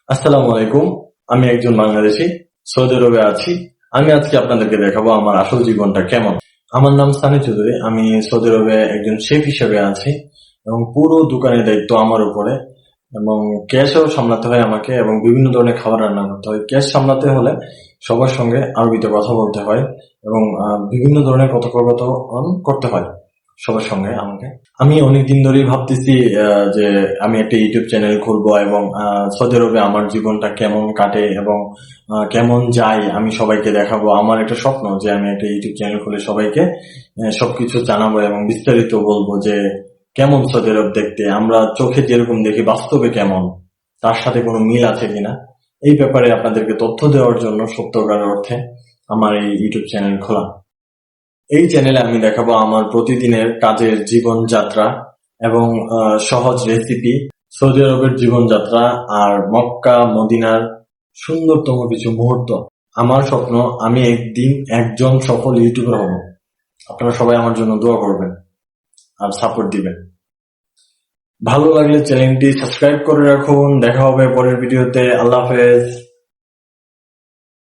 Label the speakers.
Speaker 1: আসসালামু আলাইকুম। আমি একজন বাংলাদেশী, সৌদি আরবে আছি। আমি আজকে আপনাদেরকে দেখাবো আমার আসল জীবনটা কেমন। আমার নাম সানি চৌধুরী। আমি সৌদি আরবে একজন শেফ হিসেবে আছি এবং পুরো দোকানের দায়িত্ব আমার উপরে, এবং ক্যাশও সামলাতে হয় আমাকে এবং বিভিন্ন ধরনের খাবার রান্না করতে হয়। ক্যাশ সামলাতে হলে সবার সঙ্গে আরবিতে কথা বলতে হয় এবং বিভিন্ন ধরনের কথোপকথন করতে হয় সবার সঙ্গে আমাকে। আমি অনেকদিন ধরেই ভাবতেছি যে আমি একটা ইউটিউব চ্যানেল খুলবো এবং সৌদি আরবে আমার জীবনটা কেমন কাটে এবং কেমন যায় আমি সবাইকে দেখাবো। আমার একটা স্বপ্ন যে আমি একটা ইউটিউব চ্যানেল খুলে সবাইকে সবকিছু জানাবো এবং বিস্তারিত বলবো যে কেমন সৌদি আরব দেখতে, আমরা চোখে যেরকম দেখি বাস্তবে কেমন, তার সাথে কোনো মিল আছে কিনা, এই ব্যাপারে আপনাদেরকে তথ্য দেওয়ার জন্য সত্যকার অর্থে আমার এই ইউটিউব চ্যানেল খোলা। এই চ্যানেলে আমি দেখাবো আমার প্রতিদিনের কাজের জীবনযাত্রা এবং সহজ রেসিপি, সৌদি আরবের জীবনযাত্রা আর মক্কা মদিনার সুন্দরতম কিছু মুহূর্ত। আমার স্বপ্ন আমি একদিন একজন সফল ইউটিউবার হব। আপনারা সবাই আমার জন্য দোয়া করবেন আর সাপোর্ট দিবেন। ভালো লাগলে চ্যানেলটি সাবস্ক্রাইব করে রাখুন। দেখা হবে পরের ভিডিওতে। আল্লাহ হাফেজ।